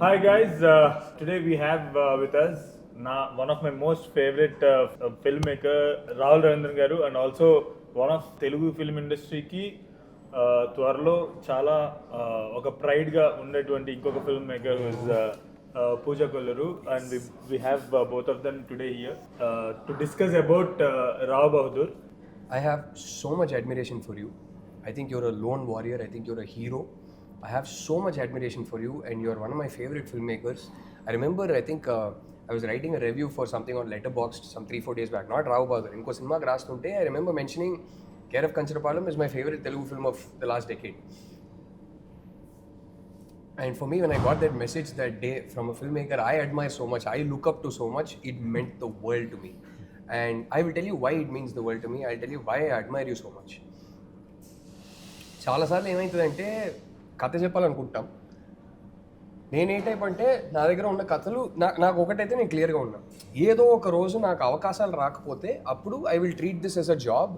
Hi guys, today we have with us one of my most favorite filmmaker Rahul Ravindran garu, and also one of Telugu film industry ki త్వరలో చాలా ఒక pride గా ఉండేటువంటి ఇంకొక film maker Pooja Kolluru, and we have both of them today here to discuss about Rao Bahadur. I have so much admiration for you. I think you're a lone warrior. I think you're a hero. I have so much admiration for you, and you're one of my favorite filmmakers. I remember, I think I was writing a review for something on Letterboxd some 3-4 days back. Not Rao Bahadur. Inko cinema rastunte I remember mentioning Care of Kancharapalam is my favorite Telugu film of the last decade. And for me, when I got that message that day from a filmmaker I admire so much, I look up to so much, it meant the world to me. And I will tell you why it means the world to me. I'll tell you why I admire you so much. చాలాసార్లు ఏమవుతుందంటే కథ చెప్పాలనుకుంటాం. నేను ఏ type అంటే నా దగ్గర ఉన్న కథలు నాకు ఒకటైతే నేను క్లియర్గా ఉన్నా. ఏదో ఒక రోజు నాకు అవకాశాలు రాకపోతే అప్పుడు I will treat this yes a job.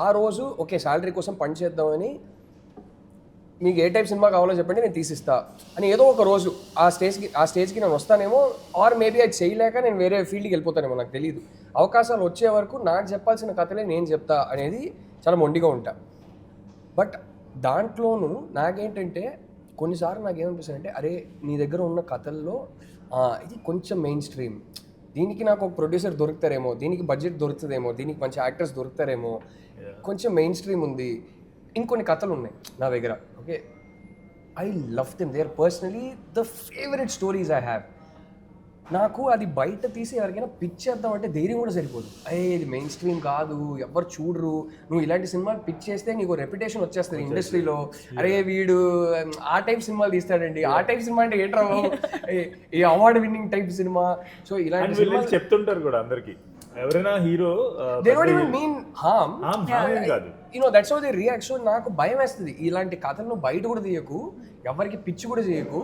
ఆ రోజు ఓకే శాలరీ కోసం పని చేద్దామని, మీకు ఏ టైప్ సినిమా కావాలో చెప్పండి నేను తీసిస్తా అని ఏదో ఒక రోజు ఆ స్టేజ్కి నేను వస్తానేమో, ఆర్ మేబీ అది చేయలేక నేను వేరే ఫీల్డ్కి వెళ్ళిపోతానేమో, నాకు తెలియదు. అవకాశాలు వచ్చే వరకు నాకు చెప్పాల్సిన కథలే నేను చెప్తా అనేది చాలా మొండిగా ఉంటా. బట్ దాంట్లోనూ నాకేంటంటే కొన్నిసార్లు నాకేమనిపిస్తుంది అంటే, అరే నీ దగ్గర ఉన్న కథల్లో ఇది కొంచెం మెయిన్ స్ట్రీమ్, దీనికి నాకు ఒక ప్రొడ్యూసర్ దొరుకుతారేమో, దీనికి బడ్జెట్ దొరుకుతుందేమో, దీనికి మంచి యాక్టర్స్ దొరుకుతారేమో, కొంచెం మెయిన్ స్ట్రీమ్ ఉంది, ఇంకొన్ని కథలు ఉన్నాయి నా దగ్గర. Okay, I love them, they are personally the favourite stories I have. నాకు అది బయట తీసి ఎవరికైనా పిచ్ చేద్దాం అంటే ధైర్యం కూడా సరిపోదు. ఇది మెయిన్ స్ట్రీమ్ కాదు, ఎవరు చూడరు, నువ్వు ఇలాంటి సినిమాలు పిచ్ చేస్తే నీకు రెప్యుటేషన్ వచ్చేస్తుంది ఇండస్ట్రీలో. అరే వీడు ఆ టైప్ సినిమాలు తీస్తాడండి, ఆ టైప్ సినిమా అంటే ఏంట్రా ఈ అవార్డ్ విన్నింగ్ టైప్ సినిమా. సో ఇలాంటి సినిమాలు చెప్తుంటారు కూడా అందరికి, ఎవరైనా hero they don't even mean harm, కాదు, that's how they react. So నాకు భయం వేస్తుంది, ఇలాంటి కథలను బయట కూడా తీయకు, ఎవరికి పిచ్చి కూడా చేయకు,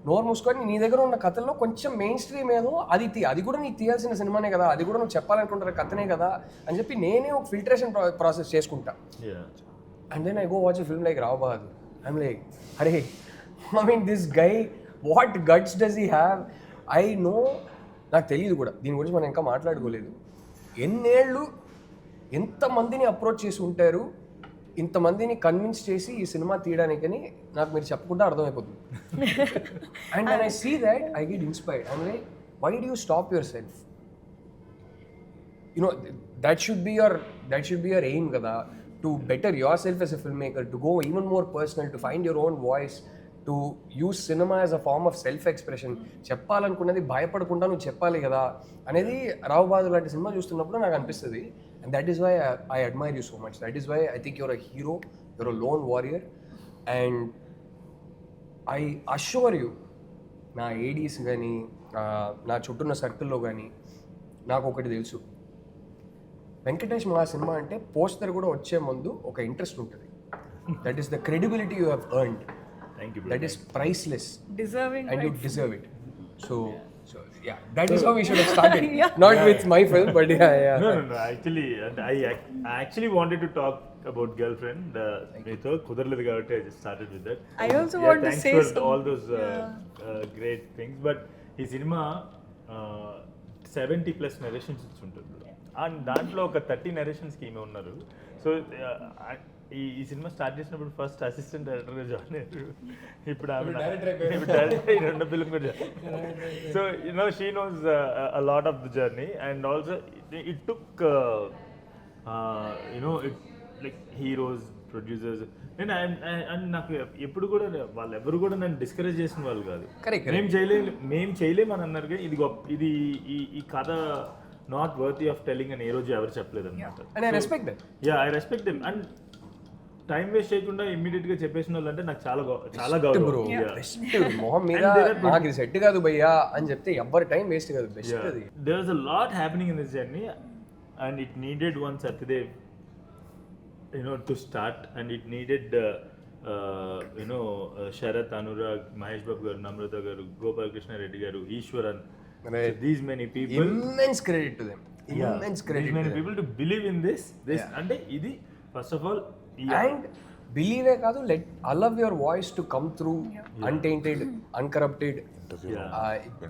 నోరు మూసుకొని నీ దగ్గర ఉన్న కథల్లో కొంచెం మెయిన్ స్ట్రీమ్ ఏదో అది కూడా నీకు తీయాల్సిన సినిమానే కదా, అది కూడా నువ్వు చెప్పాలనుకుంటారు కథనే కదా అని చెప్పి నేనే ఒక ఫిల్టరేషన్ ప్రాసెస్ చేసుకుంటా. And then I go watch a film like Rao Bahadur. I'm like, అరే I mean this guy, what guts does he have? I know, నాకు తెలియదు కూడా, దీని గురించి మనం ఇంకా మాట్లాడుకోలేదు. ఎన్నేళ్ళు ఎంతమందిని అప్రోచ్ చేసి ఉంటారు, ఇంతమందిని కన్విన్స్ చేసి ఈ సినిమా తీయడానికని నాకు మీరు చెప్పకుండా అర్థమైపోతుంది. And when I see that I get inspired. I'm like, why do you stop yourself? That should be your aim కదా, to better yourself as a film maker, to go even more personal, to find your own voice, to use cinema as a form of self expression. చెప్పాలనుకున్నది భయపడకుండా నువ్వు చెప్పాలి కదా అనేది రావు బహదూర్ లాంటి cinema చూస్తున్నప్పుడు నాకు అనిపిస్తుంది. And that is why I admire you so much. That is why I think you're a hero, you're a lone warrior. And I assure you, నా ఏడీస్ కానీ నా చుట్టూన్న సర్కిల్లో కానీ నాకు ఒకటి తెలుసు, వెంకటేష్ మహా సినిమా అంటే పోస్టర్ కూడా వచ్చే ముందు ఒక ఇంట్రెస్ట్ ఉంటుంది. That is the credibility you have earned. That is priceless. Deserving. And you deserve it. So yeah, that is how we should have started. Not with my film, but yeah. No. Actually, I actually wanted to talk about girlfriend. Meeto kudaraledu kabatti I just started with that. I also want to say for all those great things. But ఈ cinema 70+ narrations ఉంటుంది, and దాంట్లో ఒక 30 narrations కి ఈమె ఉన్నారు. So ఈ cinema start చేసినప్పుడు first assistant డైరెక్టర్గా జాయిన్ అయ్యారు, ఇప్పుడు ఆమె డైరెక్టర్ రెండు ఫిల్మ్ కూడా join. So she knows a lot of the journey, and also it took it like heroes, producers. And నాకు ఎప్పుడు కూడా వాళ్ళెవరు కూడా నన్ను డిస్కరేజ్ చేసిన వాళ్ళు కాదు. మేము చేయలేము అని అన్నారు, కానీ ఇది ఈ కథ నాట్ వర్తీ ఆఫ్ టెల్లింగ్ అని ఏ రోజు ఎవరు చెప్పలేదు అనమాట. I respect that. Yeah, I respect them. And time waste చేయకుండా ఇమ్మీడియట్ గా చెప్పేసిన వాళ్ళు అంటే నాకు చాలా గౌరవం. మొహం మీద నాకు ఇది సెట్ కాదు భయ్యా అని చెప్తే ఎవరి టైం వేస్ట్ కాదు. బెస్ట్ అది. There was a lot happening in this journey, and it needed one Satya Dev, to start, and it needed Sharat, Anurag, Mahesh Babu garu, Namrata garu, Gopal Krishna Reddy garu, Ishwaran. So these many people. Immense credit to them. Immense credit. These many people to believe in this. And ఇది first of all. And బిలీవే కాదు, allow your voice to come through untainted, uncorrupted,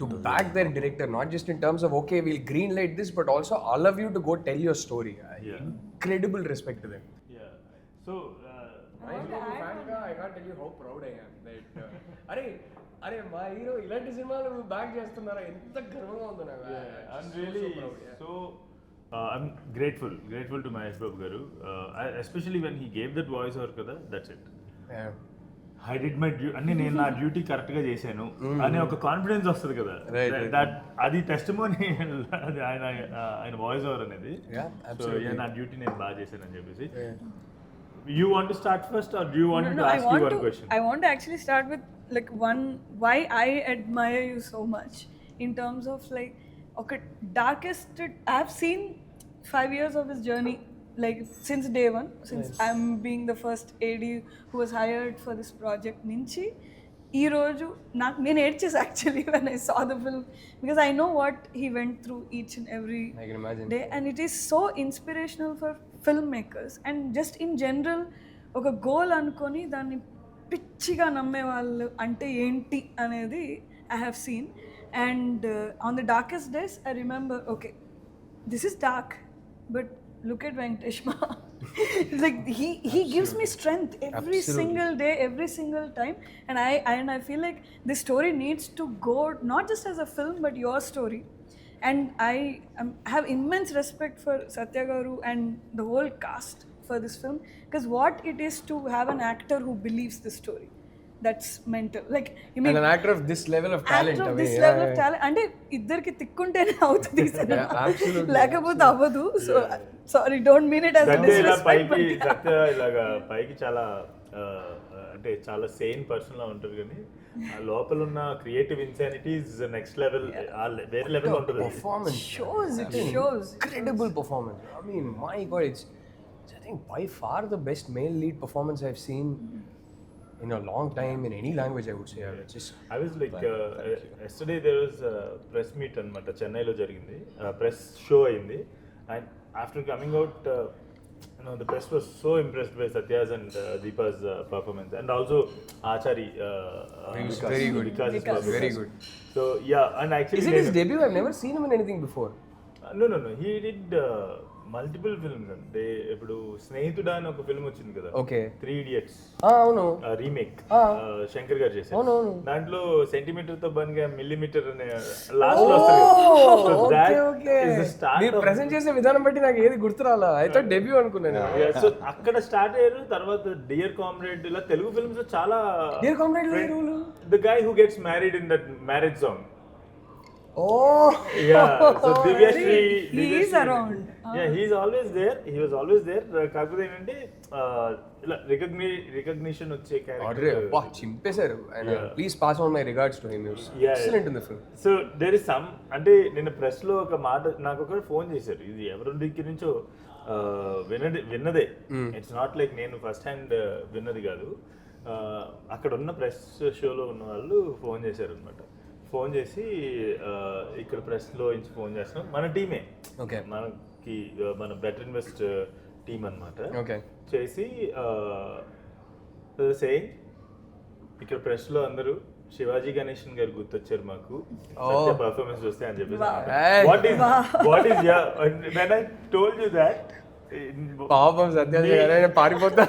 to back their director, not just in terms of okay we'll green light this, but also allow you to go tell your story. Incredible respect to them. Yeah. So, I can't tell you how proud I am that అరే మా hero ఇలాంటి సినిమాలు back చేస్తున్నారా, ఎంత గర్వంగా ఉందో నాకు. I'm really so I'm grateful to Mahesh Babu garu, especially when he gave that voice over kada. That's it. I did my అన్ని నేను నా డ్యూటీ కరెక్ట్ గా చేశాను అనే ఒక కాన్ఫిడెన్స్ వస్తుంది కదా, దట్ అది టెస్టిమోనీ. అది ఆయన వాయిస్ ఓవర్ అనేది. సో నా డ్యూటీ నేను బాగా చేశాను అని చెప్పేసి. You want to start first or do you want me to ask you one question? I want to actually start with like one, why I admire you so much in terms of like, okay, darkest, I have seen 5 years of his journey, like since day one, since I'm being the first AD who was hired for this project నుంచి ఈ రోజు నాకు నేను ఏడ్చేసి actually when I saw the film, because I know what he went through each and every day, and it is so inspirational for filmmakers and just in general. ఒక goal అనుకొని దాన్ని పిచ్చిగా నమ్మే వాళ్ళు అంటే ఏంటి అనేది I have seen, and on the darkest days I remember, okay, this is dark, but look at Venkatesh Maha. Like he gives me strength every single day, every single time, and I feel like this story needs to go not just as a film but your story. And I have immense respect for Satya Garu and the whole cast for this film, because what it is to have an actor who believes the story, that's mental. Like you mean and an actor of this level of talent, actor of this level of talent, అంటే ఇద్దరికి తిక్కుంటేనే అవుతుంది cinema, లేకపోతే అవ్వదు. So sorry, don't mean it as disrespect. Satya ఇలాగా పైకి చాలా అంటే చాలా సేమ్ పర్సన్ లా ఉంటారు, కానీ ఆ లోపల ఉన్న క్రియేటివ్ ఇన్సానిటీస్ నెక్స్ట్ లెవెల్, వేరే లెవెల్ ఉంటుంది. Performance shows incredible performance. I mean, my god, it's I think by far the best male lead performance I've seen in a long time in any language, I would say. I was like yesterday there was a press meet anamata Chennai lo jarigindi, press show ayindi, and after coming out the press was so impressed by Satya's and Deepa's performance, and also Achari very good. Because was very good. So yeah, and actually is it his debut? I've never seen him in anything before. No, he did multiple films. అంటే ఇప్పుడు స్నేహితుడా అని ఒక film వచ్చింది కదా, okay, 3 Idiots అవును, remake Shankar గారు చేశారు. అవును, దాంట్లో సెంటీమీటర్ తో బంగా మిల్లీమీటర్ అనే లాస్ట్ లో వస్తుంది. మీరు ప్రెజెంట్ చేసే విధానం బట్టి నాకు ఏది గుర్తురాలా, అయితే డెబ్యూ అనుకున్నాను. సో అక్కడ స్టార్ట్ అయ్యారు. తర్వాత డియర్ కామ్రేడ్, ఇలా తెలుగు ఫిల్మ్స్ చాలా. Dear comrade the guy who gets married in that marriage song. Oh yeah, so Divyashri he is around. Yeah, he is always there. He was always there. కాకపోతే ఏంటంటే ఇలా recognition వచ్చే character బా చింపేశారు. Please pass on my regards to him. Excellent in the film. So there is some, అంటే నేను press లో ఒక మాట నాకు ఒకరు ఫోన్ చేశారు, ఇది ఎవరి దగ్గర నుంచో విన్నదే. ఇట్స్ నాట్ లైక్ నేను ఫస్ట్ హ్యాండ్ విన్నది కాదు. అక్కడ ఉన్న ప్రెస్ షోలో ఉన్న వాళ్ళు ఫోన్ చేశారు అనమాట. ఫోన్ చేసి ఇక్కడ ప్రెస్లో నుంచి ఫోన్ చేస్తాం, మన టీమే, మనకి మన బెటర్ ఇన్వెస్ట్ టీమ్ అనమాట. చేసి సేయింగ్ ఇక్కడ ప్రెస్లో అందరూ శివాజీ గణేషన్ గారు గుర్తొచ్చారు మాకు, సత్య పర్ఫార్మెన్స్ చూస్తే అని చెప్పేసి. What is when I told you that, పాపం సత్య పారిపోతా.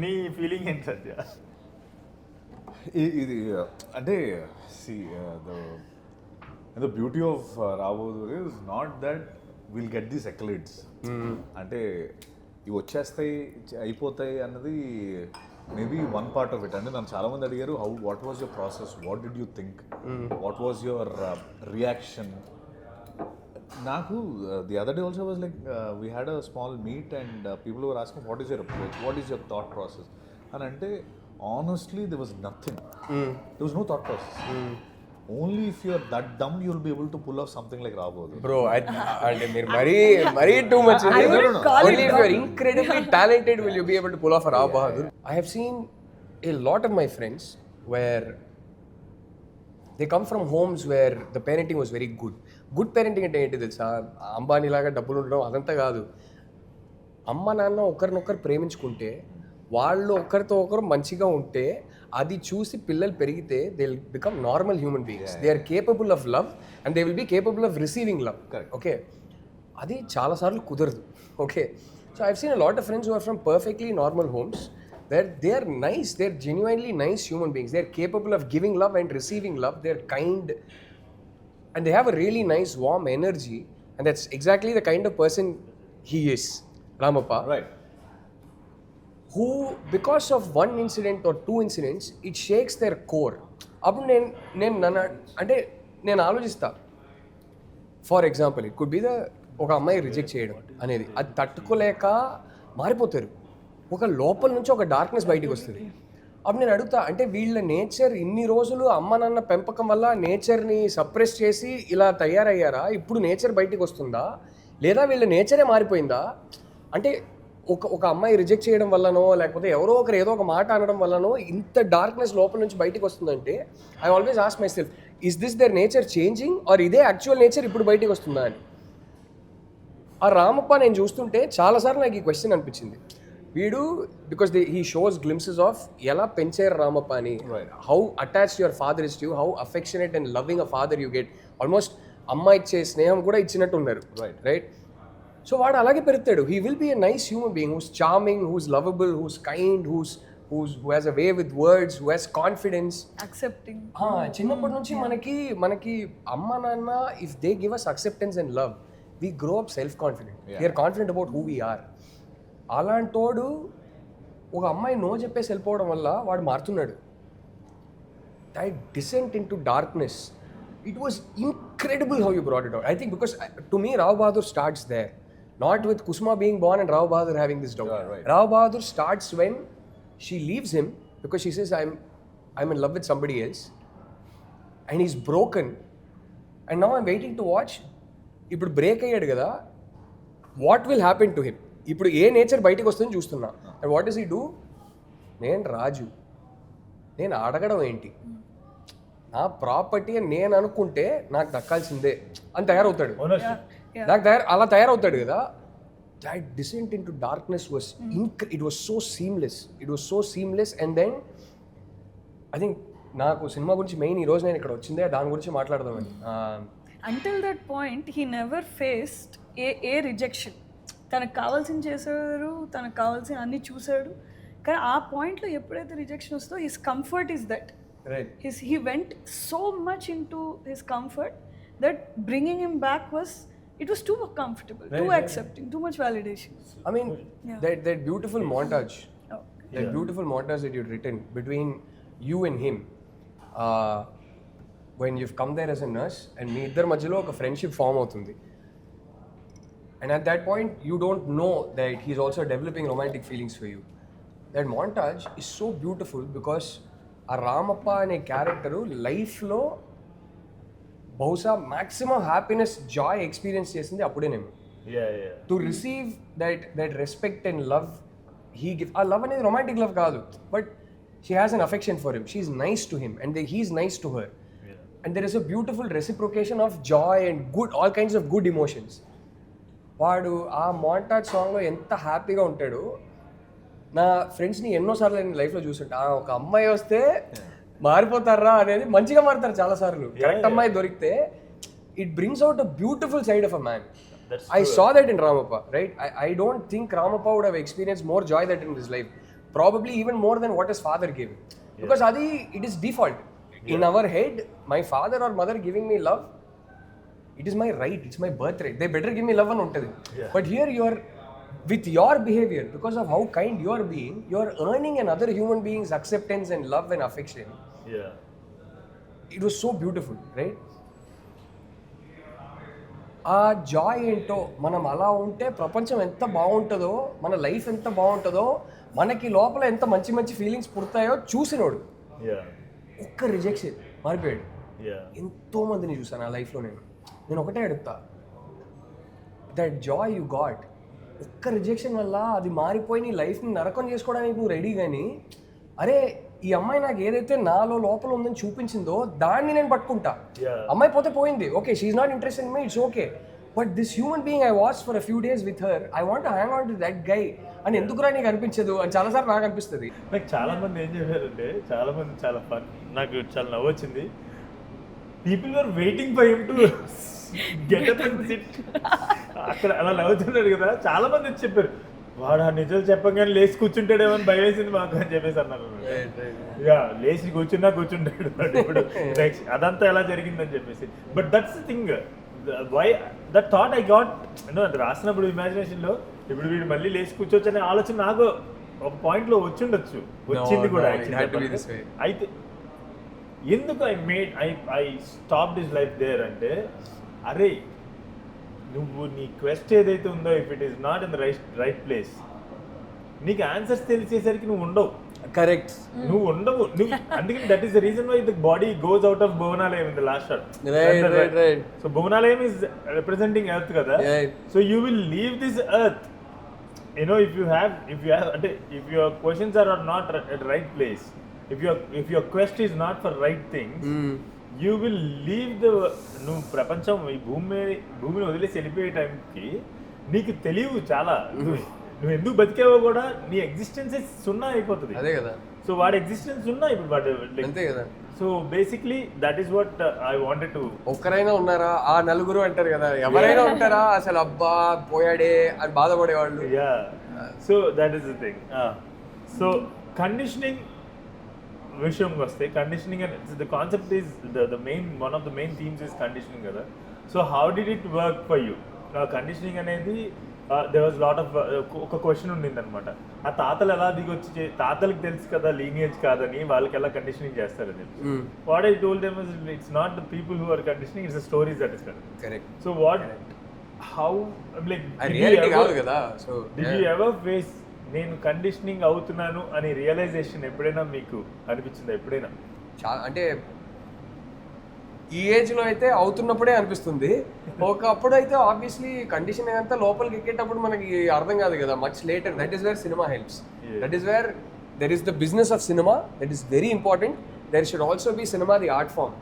నీ ఫీలింగ్ ఏంటి సత్య? ఇది అంటే the beauty of Rao Bahadur is not that we'll get these accolades. అంటే ఇవి వచ్చేస్తాయి అయిపోతాయి అన్నది maybe one part of it. అంటే నన్ను చాలా మంది అడిగారు, what was your process, what did you think, what was your reaction. నాకు the other day also was like we had a small meet and people were asking what is your approach, what is your thought process అని. అంటే honestly there was nothing. There was no thought process. Only if you're that dumb you'll be able to pull off something like Rao Bahadur. Bro, అంటే మీరు మరీ too much. Only if you're incredibly talented will you be able to pull off a Rao Bahadur. I have seen a lot of my friends where they come from homes where the parenting was very good. Good parenting అంటే ఏంటి తెలుసా, అంబానీ లాగా డబ్బులు ఉండడం అదంతా కాదు. అమ్మ నాన్న ఒకరినొకరు ప్రేమించుకుంటే, వాళ్ళు ఒకరితో ఒకరు మంచిగా ఉంటే, అది చూసి పిల్లలు పెరిగితే they will become normal human beings. They are capable of love and they will be capable of receiving love. Okay, అది చాలాసార్లు కుదరదు. Okay, so I've seen a lot of friends who are from perfectly normal homes. They are nice, they are genuinely nice human beings. They are capable of giving love and receiving love. They are kind and they have a really nice warm energy, and that's exactly the kind of person he is, Ramappa. Right. Who, because of one incident or two incidents, it shakes their core. అప్పుడు నేను ఆలోచిస్తా. For example it could be ఒక అమ్మాయి reject చేయడం అనేది, అది తట్టుకోలేక మారిపోతారు. ఒక లోపల నుంచి ఒక డార్క్నెస్ బయటికి వస్తుంది. అప్పుడు నేను అడుగుతా, అంటే వీళ్ళ నేచర్ ఇన్ని రోజులు అమ్మ నాన్న పెంపకం వల్ల నేచర్ని సప్రెస్ చేసి ఇలా తయారయ్యారా? ఇప్పుడు నేచర్ బయటికి వస్తుందా, లేదా వీళ్ళ నేచరే మారిపోయిందా? అంటే ఒక అమ్మాయి రిజెక్ట్ చేయడం వల్లనో, లేకపోతే ఎవరో ఒకరు ఏదో ఒక మాట అనడం వల్లనో ఇంత డార్క్నెస్ లోపల నుంచి బయటికి వస్తుందంటే, I always ask my self, is this their nature changing or ఇదే యాక్చువల్ నేచర్ ఇప్పుడు బయటికి వస్తుందా అని. ఆ రామప్ప నేను చూస్తుంటే చాలాసార్లు నాకు ఈ క్వశ్చన్ అనిపించింది. వీడు because he shows glimpses of ఎలా పెంచారు రామప్ప అని, how attached your father is to, how affectionate and loving a father you get. Almost అమ్మ ఇచ్చే స్నేహం కూడా ఇచ్చినట్టు ఉన్నారు. రైట్, సో వాడు అలాగే పెరుగుతాడు. He will be a nice human being who's charming, who's lovable, who's kind, who has a way with words, who has confidence, accepting. చిన్నప్పటి నుంచి మనకి అమ్మ నాన్న, if they give us acceptance and love, we grow up self confident. We are confident about who we are. అలాంటోడు ఒక అమ్మాయి no చెప్పేసి వెళ్ళిపోవడం వల్ల వాడు మారుతున్నాడు. that descent into darkness, it was incredible how you brought it out. I think because to me Rao Bahadur starts there, not with Kusma being born and Rao Bahadur having this doubt. Right. Rao Bahadur starts when she leaves him because she says I'm in love with somebody else and he's broken, and now I'm waiting to watch. ఇప్పుడు break అయ్యాడు కదా, what will happen to him, ఇప్పుడు ఏ nature బయటకు వస్తుందని చూస్తున్నా. And what is he do, నేను రాజు, నేను అడగడం ఏంటి, నా ప్రాపర్టీ అని నేను అనుకుంటే నాకు దక్కాల్సిందే అని తయారవుతాడు. అలా తయారవుతాడు కదా. that descent into darkness was it was so seamless. And then I think నాకు సినిమా గురించి మెయిన్ ఈరోజు నేను ఇక్కడ వచ్చిందే దాని గురించి మాట్లాడదామని. Until that point he never faced a rejection. తనకు కావాల్సింది చేశాడు, తనకు కావాల్సిన అన్ని చూశాడు, కానీ ఆ పాయింట్లో ఎప్పుడైతే రిజెక్షన్ వస్తుందో his comfort is that. He went so much into his comfort that bringing him back it was too comfortable, too accepting, too much validation. I mean, that beautiful montage, beautiful montage that you'd written between you and him, when you've come there as a nurse and మీ ఇద్దరి మధ్యలో ఒక friendship form అవుతుంది, and at that point you don't know that he's also developing romantic feelings for you. That montage is so beautiful because ఆ రామప్ప అనే character లైఫ్లో బహుశా maximum happiness, joy experience చేసింది అప్పుడేనేమో. To receive that respect and love he give. ఆ love అనేది romantic love కాదు, but she has an affection for him, she is nice to him and he is nice to her, and there is a beautiful reciprocation of joy and good, all kinds of good emotions. వాడు ఆ montage సాంగ్లో ఎంత హ్యాపీగా ఉంటాడు. నా ఫ్రెండ్స్ని ఎన్నోసార్లు నేను లైఫ్లో చూసుంటా, ఒక అమ్మాయి వస్తే మారిపోతారా అనేది, మంచిగా మారుతారు చాలాసార్లు. కరెక్ట్ అమ్మాయి దొరికితే it brings out a beautiful side of a man. I saw that in Ramappa, right? I don't think Ramappa would have experienced more joy that in his life. Probably even more than what his father gave him. Because it is default. In our head, my father or mother giving me love, it is my right, it's my birthright. They better give me love and untadi. But here you are, with your behavior, because of how kind you are being, you are earning another human being's acceptance and love and affection. It was so beautiful, right? ఆ Joy ఏంటో, మనం అలా ఉంటే ప్రపంచం ఎంత బాగుంటుందో, మన life ఎంత బాగుంటుందో, మనకి లోపల ఎంత మంచి మంచి ఫీలింగ్స్ పుడతాయో చూసినోడు. ఒక్క రిజెక్షన్ మారిపోయాడు. ఎంతో మందిని చూసాను ఆ లైఫ్లో. నేను ఒకటే అడుగుతా, దట్ జాయ్ యూ గాట్, ఒక్క రిజెక్షన్ వల్ల అది మారిపోయి నీ లైఫ్ని నరకం చేసుకోవడానికి నువ్వు రెడీ. కానీ అరే ఈ అమ్మాయి నాకు ఏదైతే నాలో లోపల ఉందని చూపించిందో దాన్ని నేను పట్టుకుంటా. అమ్మాయి పోతే పోయింది, okay, she's not interested in me, it's okay. But this human being I watch for a few days with her, I want to hang on to that guy అని ఎందుకురా నీకు అనిపించదు అని చాలాసార్లు నాకు అనిపిస్తుంది. నాకు చాలా మంది ఏం చెప్పారంటే, చాలా మంది చాలా ఫన్, నాకు చాలా నవ్వొచ్చింది. People are waiting for him to get up and sit. అక్కడ అలా నవ్వుతున్నాడు కదా, చాలా మంది వచ్చి చెప్పారు వాడు ఆ నిజాలు చెప్పగానే లేచి కూర్చుంటాడేమో అని భయం వేసింది మాకు అని చెప్పేసి అన్నారు. ఇక లేచి కూర్చుంటాడు వాడు ఇప్పుడు నెక్స్ట్ అదంతా ఎలా జరిగిందని చెప్పేసి. But that's the thing, why that thought I got అది రాసినప్పుడు ఇమాజినేషన్లో ఇప్పుడు వీడు మళ్ళీ లేచి కూర్చోవచ్చు అనే ఆలోచన నాకు ఒక పాయింట్లో వచ్చిండొచ్చు, వచ్చింది కూడా. అయితే ఎందుకు I stop this life there అంటే, అరే నువ్వు నీ క్వెస్ట్ ఏదైతే ఉందో, if it is not in the right place, నీకు ఆన్సర్స్ తెలిసేసరికి నువ్వు ఉండవు. కరెక్ట్, నువ్వు ఉండవు. అందుకని that is the reason why the body goes out of Bhuvanalayam in the last shot. Right. So Bhuvanalayam is representing earth కదా. So you will leave this earth, if you have అంటే if your questions are not at right place, if your quest is not for right things, you will leave నువ్వు ప్రపంచం ఈ భూమిని వదిలేసి వెళ్ళిపోయే టైంకి నీకు తెలియవు చాలా. నువ్వు ఎందుకు బతికేవో కూడా నీ ఎగ్జిస్టెన్స్ సున్నా అయిపోతుంది. అదే కదా. సో వాడి ఎగ్జిస్టెన్స్ సున్నా ఇప్పుడు వాడు. అంతే కదా. So basically that is what I wanted to. ఒక్కరైనా ఉన్నారా ఆ నలుగురు అంటారు కదా, ఎవరైనా ఉంటారా అసలు అబ్బా పోయాడే అని బాధపడేవాళ్ళు. Yeah, so that is the thing. So conditioning విషయంకి వస్తే, conditioning and the concept is the main, one of the main themes is conditioning కదా. So how did it work for you? Conditioning అనేది దేర్ వాజ్ లాట్ ఆఫ్ ఒక question ఉండింది అనమాట. ఆ తాతలు ఎలా దిగొచ్చి, తాతలకు తెలుసు కదా లీనియేజ్ కాదని, వాళ్ళకి ఎలా కండిషనింగ్ చేస్తారని. What I told them is it's not the people who are conditioning, it's the stories that is correct. So what, how like did you ever face నేను కండిషనింగ్ అవుతున్నాను అని రియలైజేషన్ ఎప్పుడైనా మీకు అనిపించిందా? ఎప్పుడైనా అంటే ఈ ఏజ్లో అయితే అవుతున్నప్పుడే అనిపిస్తుంది. ఒకప్పుడు అయితే ఆబ్వియస్లీ కండిషన్ అంతా లోపలికి ఎక్కేటప్పుడు మనకి అర్థం కాదు కదా, much later. That is where cinema helps. That is where there is the business of cinema, that is very important. There should also be cinema the art form,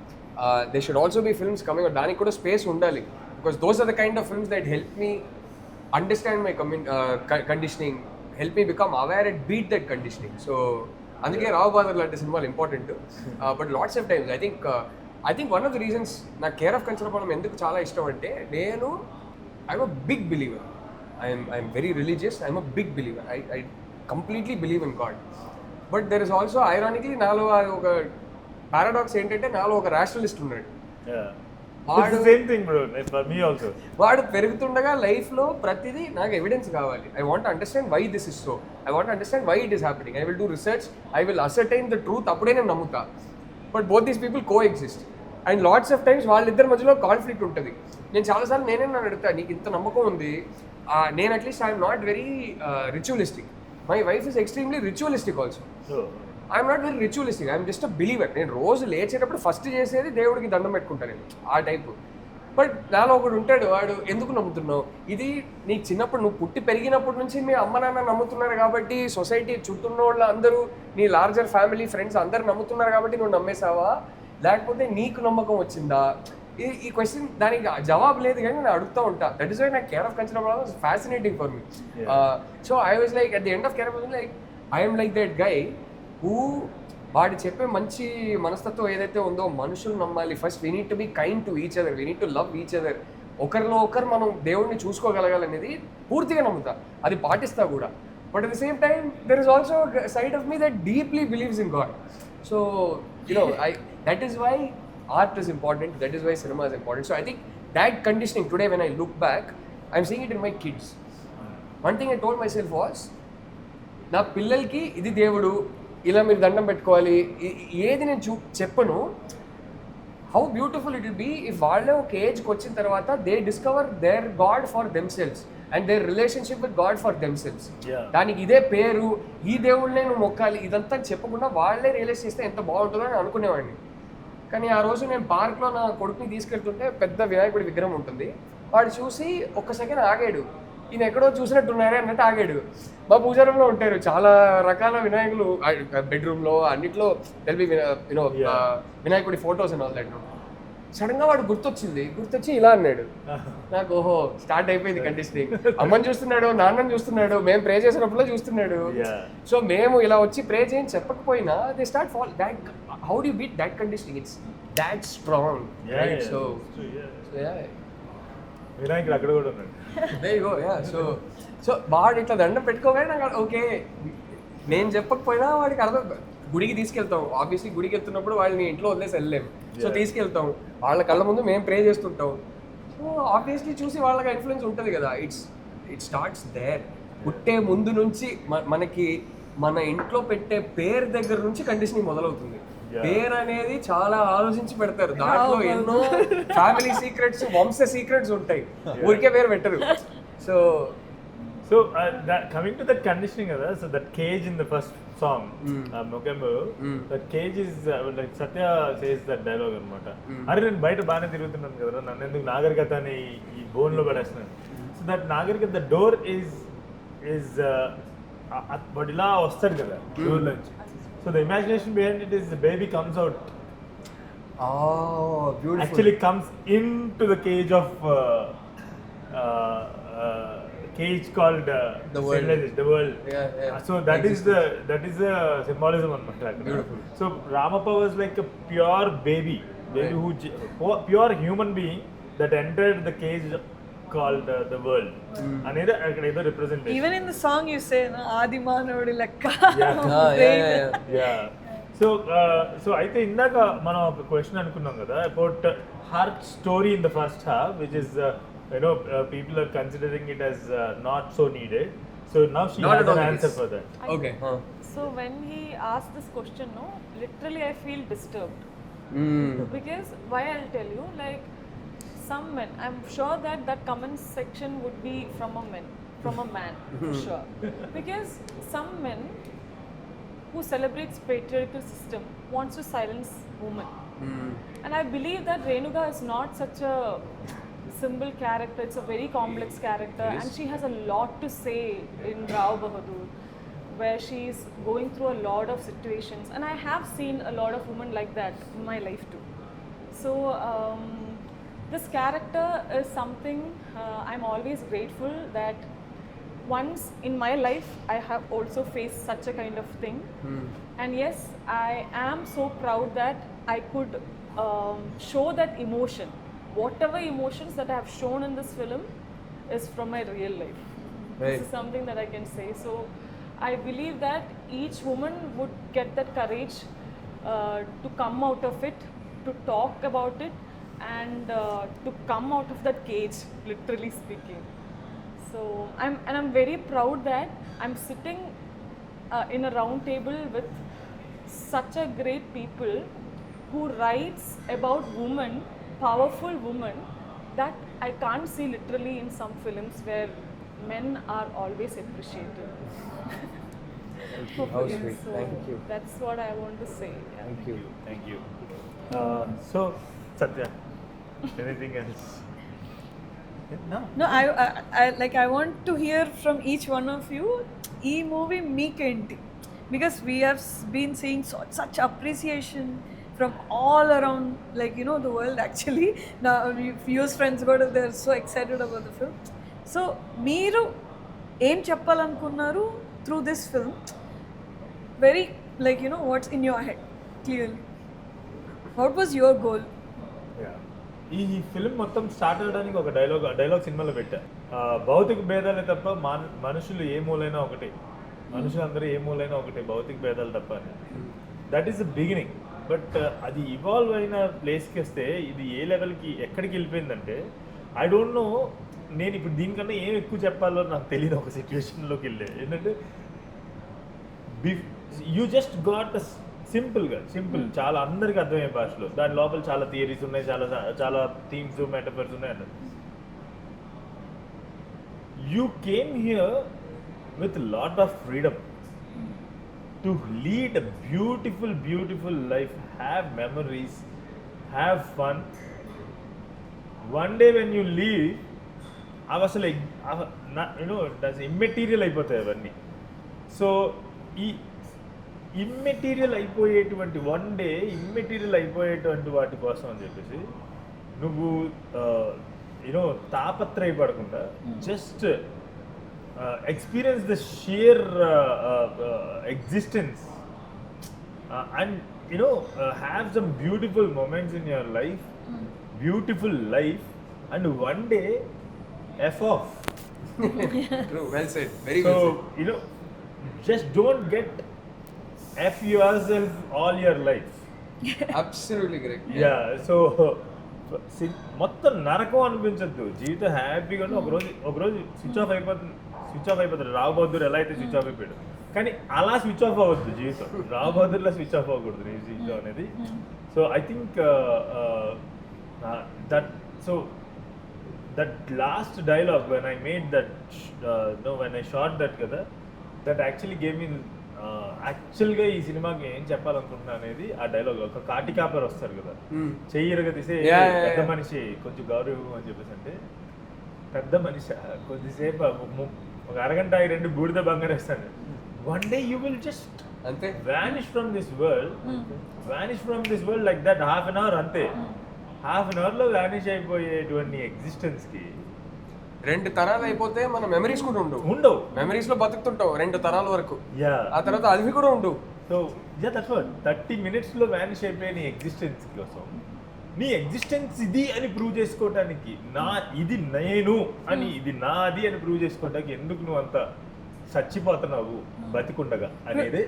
they should also be films coming. దానికి కూడా space ఉండాలి, because those are the kind of films that help me understand my conditioning, help me become aware and beat that conditioning. So అందుకే రావు బహదూర్ లాంటి సినిమాలు important. But lots of times I think one of the reasons నాకు care of Kancharapalem ఎందుకు చాలా ఇష్టం అంటే, నేను I'm a big believer. I'm very religious, I'm a big believer. I completely believe in God. But there is also ironically నాలో ఒక paradox ఏంటంటే, నాలో ఒక రేషనలిస్ట్ ఉన్నాడు. వాడు పెరుగుతుండగా లైఫ్లో ప్రతిదీ నాకు ఎవిడెన్స్ కావాలి. I want understand why this is so, I want understand why it is happening. I will do research, I will ascertain the truth, అప్పుడే నేను నమ్ముతా. But both these people coexist and lots of times వాళ్ళిద్దరి మధ్యలో conflict ఉంటుంది. నేను చాలాసార్లు నన్ను అడుగుతా, నీకు ఇంత నమ్మకం ఉంది, నేను at least I'm not very ritualistic. My wife is extremely ritualistic also. I'm not very ritualistic, I'm just a believer. నేను రోజు లేచేటప్పుడు ఫస్ట్ చేసేది దేవుడికి దండం పెట్టుకుంటాను నేను, ఆ టైపు. బట్ నాలో ఒకడు ఉంటాడు, వాడు ఎందుకు నమ్ముతున్నావు, ఇది నీకు చిన్నప్పుడు నువ్వు పుట్టి పెరిగినప్పటి నుంచి మీ అమ్మ నాన్న నమ్ముతున్నారు కాబట్టి, సొసైటీ చుట్టూన్న వాళ్ళు అందరూ, నీ లార్జర్ ఫ్యామిలీ ఫ్రెండ్స్ అందరూ నమ్ముతున్నారు కాబట్టి నువ్వు నమ్మేసావా, లేకపోతే నీకు నమ్మకం వచ్చిందా? ఈ క్వశ్చన్ దానికి జవాబు లేదు, కానీ నేను అడుగుతూ ఉంటా. దట్ ఈస్ వై నాకు care of Kancharapalem was fascinating for me. So I was like at the end of care of like I'm like that guy who, వాడు చెప్పే మంచి మనస్తత్వం ఏదైతే ఉందో, మనుషులు నమ్మాలి first. We need to be kind to each other, we need to love each other. ఒకరిలో ఒకరు మనం దేవుడిని చూసుకోగలగాలనేది పూర్తిగా నమ్ముతా, అది పాటిస్తా కూడా. But at the same time there is also side of me that deeply believes in God. So that is why art is important, that is why cinema is important. So I think that conditioning today, when I look back, I'm seeing it in my kids. One thing I told myself was, నా పిల్లలకి ఇది దేవుడు, ఇలా మీరు దండం పెట్టుకోవాలి, ఏది నేను చెప్పను. How beautiful it will be if వాళ్ళే ఒక ఏజ్కి వచ్చిన తర్వాత they discover their god for themselves and their relationship with god for themselves. దానికి ఇదే పేరు, ఈ దేవుళ్ళనే నువ్వు మొక్కాలి, ఇదంతా చెప్పకుండా వాళ్ళే రియలైజ్ చేస్తే ఎంత బాగుంటుందో అని అనుకునేవాడిని. కానీ ఆ రోజు నేను పార్క్లో నా కొడుకుని తీసుకెళ్తుంటే పెద్ద వినాయకుడి విగ్రహం ఉంటుంది, వాడు చూసి ఒక్క సెకండ్ ఆగాడు, ఈయన ఎక్కడో చూసినట్టున్నారే అన్నట్టు ఆగాడు. మా పూజా రూమ్లో ఉంటారు చాలా రకాల వినాయకులు, బెడ్రూమ్లో అన్నిట్లో తెలిపి వినాయకుడి photos and all that. Sudden గా వాడు గుర్తొచ్చి ఇలా అన్నాడు. నాకు ఓహో స్టార్ట్ అయిపోయింది కండిషనింగ్. అమ్మని చూస్తున్నాడు, నాన్నని చూస్తున్నాడు, మేము ప్రే చేసినప్పుడు చూస్తున్నాడు. సో మేము ఇలా వచ్చి ప్రే చేయని చెప్పకపోయినా they start fall that. How do you beat that conditioning? It's that strong, right? So వినాయకుడు అక్కడ కూడా ఉన్నాడు. there you go, yeah. So వాడు ఇట్లా దండం పెట్టుకోగానే నాకు ఓకే, నేను చెప్పకపోయినా వాడికి అర్థం. గుడికి తీసుకెళ్తాం, ఆబ్వియస్లీ గుడికి వెళ్తున్నప్పుడు వాళ్ళని ఇంట్లో వదిలేసి వెళ్ళలేము. సో తీసుకెళ్తాం, వాళ్ళ కళ్ళ ముందు మేము ప్రే చేస్తుంటాం. సో ఆబ్వియస్లీ చూసి వాళ్ళకి ఇన్ఫ్లుయెన్స్ ఉంటుంది కదా. It starts there. పుట్టే ముందు నుంచి మనకి మన ఇంట్లో పెట్టే పేరు దగ్గర నుంచి కండిషనింగ్ మొదలవుతుంది. పేరు అనేది చాలా ఆలోచించి పెడతారు. దాంట్లో ఎన్నో ఫ్యామిలీ సీక్రెట్స్, వంశ సీక్రెట్స్ ఉంటాయి. ఊరికే పేరు పెట్టరు. So coming to that conditioning, so that cage in the first song, Mokembo, that cage is like Satya says that dialogue anamata. Are నేను బయట బాగానే తిరుగుతున్నాను కదా, నన్ను ఎందుకు నాగరికత అని ఈ బోన్ లో పడేస్తున్నాను. సో దట్ నాగరికత, ద డోర్ is బట్ ఇలా వస్తాడు కదా డోర్ నుంచి. So the imagination behind it is the baby comes out. Beautiful. Actually comes into the cage of cage called the world. The world. Yeah. So that is the symbolism on my. Beautiful. So Ramappa was like a pure baby who pure human being that entered the cage called the world. Another actually representation. Even in the song you say, na Adi Manavadi lekka. Yeah. So అయితే ఇందాక మనం ఒక question అనుకున్నాం కదా about her story in the first half, which is people are considering it as not so needed. So now she Not has at all an it answer is. for that. Okay. So when he asked this question, no, literally I feel disturbed. Because why, I'll tell you, like some men, I'm sure that comment section would be from a man for sure. Because some men who celebrates patriarchal system wants to silence women. And I believe that Renuka is not such a simple character. It's a very complex character, and she has a lot to say in Rao Bahadur, where she's going through a lot of situations, and I have seen a lot of women like that in my life too. So this character is something I'm always grateful that once in my life I have also faced such a kind of thing. And yes, I am so proud that I could show that emotion. Whatever emotions that I have shown in this film is from my real life. Right. This is something that I can say. So I believe that each woman would get that courage to come out of it, to talk about it, and to come out of that cage, literally speaking. So I'm very proud that I'm sitting in a round table with such a great people who writes about women, powerful women, that I can't see literally in some films where men are always appreciated. How sweet. So Thank you. that's what I want to say. Yeah. Thank you. So Satya, anything else? No, I want to hear from each one of you. Ee movie meekenti, because we have been seeing such appreciation from all around, like the world actually. Now Fuse friends they're so excited about the film. So meeru em cheppalanukunnaru through this film? Very what's in your head clearly? What was your goal? ఈ film మొత్తం start అవడానికి ఒక dialogue సినిమాలో పెట్టా. భౌతిక భేదాలే తప్ప మనుషులు ఏ మూలైనా ఒకటే, మనుషులందరూ ఏ మూలైనా ఒకటే, భౌతిక భేదాలు తప్ప అని. That is the beginning. But అది ఇవాల్వ్ అయిన ప్లేస్కి వస్తే ఇది ఏ లెవెల్కి ఎక్కడికి వెళ్ళిపోయిందంటే ఐ డోంట్ నో. నేను ఇప్పుడు దీనికన్నా ఏం ఎక్కువ చెప్పాలో నాకు తెలియదు ఒక సిచ్యువేషన్లోకి వెళ్ళే. ఏంటంటే you just got the simple చాలా అందరికి అర్థమయ్యే భాషలో, దాని లోపల చాలా థియరీస్ ఉన్నాయి, చాలా థీమ్స్ మెటఫర్స్ ఉన్నాయి అన్నది. You came here with lot of freedom to lead a beautiful life, have memories, have fun. One day when you leave అవి అసలు ఇమ్మెటీరియల్ అయిపోతాయి అవన్నీ. సో ఈ ఇమ్మెటీరియల్ అయిపోయేటువంటి వన్ డే ఇమ్మెటీరియల్ అయిపోయేటువంటి వాటి కోసం అని చెప్పేసి నువ్వు యూనో తాపత్రయపడకుండా just experience the sheer existence and you know have some beautiful moments in your life, beautiful life, and one day F off. True, well said, very So, well said. you know, just don't get F yourself all your life. Absolutely correct. Yeah so మొత్తం నరకం అనిపించద్దు, జీవితం హ్యాపీగా ఉండి ఒకరోజు switch off అయిపోతుంది. రావు బహదూర్ ఎలా అయితే switch off అయిపోయాడు, కానీ అలా స్విచ్ ఆఫ్ అవ్వద్దు జీవితం. రావు బహదూర్లా స్విచ్ ఆఫ్ అవ్వకూడదు నీ జీవితం అనేది. So I think that last dialogue when I made that when I shot that కదా, దట్ యాక్చువల్లీ గేమ్ ఇన్ యాక్చువల్గా ఈ సినిమాకి ఏం చెప్పాలనుకుంటున్నా అనేది ఆ డైలాగ్. ఒక కాటి కాపర్ వస్తారు కదా, చెయ్యరుగా తీసే పెద్ద మనిషి కొంచెం గౌరవం అని చెప్పేసి, అంటే పెద్ద మనిషి కొద్దిసేపు ఒక అరగంట 2 బూడిద బంగారు వేస్తాడు. One day you will just అంతే vanish from this world like that. Half an hour అంతే, హాఫ్ అన్ అవర్లో వానిష్ అయిపోయేటువంటి ఎగ్జిస్టెన్స్కి 2 తరాలు అయిపోతే మన మెమరీస్ కూడా ఉండవు. మెమరీస్ లో బతుకుతుంటావు 2 తరాల వరకు, యా ఆ తర్వాత అవి కూడా ఉండవు. సో యా దట్స్ వాట్ 30 minutesలో వానిష్ అయిపోయే నీ ఎగ్జిస్టెన్స్ కోసం, నీ ఎగ్జిస్టెన్స్ ఇది అని ప్రూవ్ చేసుకోవటానికి, ఇది నేను అని, ఇది నాది అని ప్రూవ్ చేసుకోవటానికి ఎందుకు నువ్వు అంత చచ్చిపోతున్నావు బతికుండగా అనేది.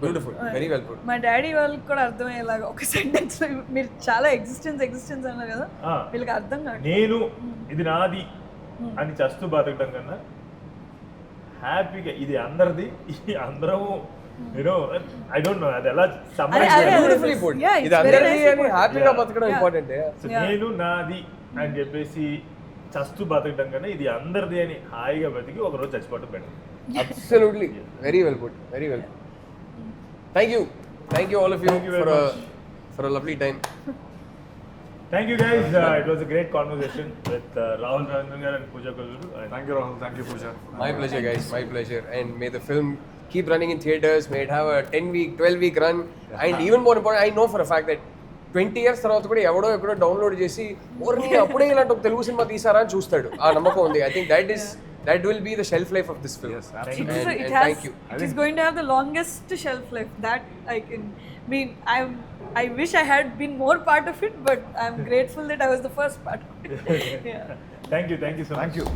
Beautiful, very well put. మా డాడీ వాళ్ళకి కూడా అర్థమయ్యేలాగా ఒక సెంటెన్స్ మీరు చాలా ఎగ్జిస్టెన్స్ అన్నారు కదా, వీళ్ళకి అర్థం కాదు. నేను ఇది నాది అని చస్తూ బతకడం కన్నా హ్యాపీగా ఇది అందరిది, ఇది అందరము, యూనో ఐ డోంట్ నో అది ఎలా బ్యూటిఫుల్లీ పుట్. Yeah, it's ఇది very అందరిది nicely అని put. హ్యాపీగా బతకడం ఇంపార్టెంట్. నేను నాది అని చెప్పేసి చస్తూ బతకడం కన్నా ఇది అందరిది అని హాయిగా బతికి ఒకరోజు చచ్చిపోవడం better. Absolutely, very well put, very well put. Thank you all of you Thank you very much. for a lovely time. Thank you guys. It was a great conversation with Rahul Ravindran and Pooja Kollu. Thank you, Rahul. Thank you, Pooja. My pleasure, guys. My pleasure. And may the film keep running in theaters. May it have a 10-week, 12-week run. And even more important, I know for a fact that 20 years తర్వాత కూడా ఎవడో ఎక్కడో download చేసి ఓర్ని అప్పుడే ఇలాంటి ఒక Telugu cinema తీసారా అని చూస్తాడు. ఆ నమ్మకం ఉంది. I think that will be the shelf life of this film. Yes, Thank absolutely. you. It Thank you. is going to have the longest shelf life. That I can mean. I wish I had been more part of it, but I'm grateful that I was the first part of it. Yeah. Thank you so much. Thank you.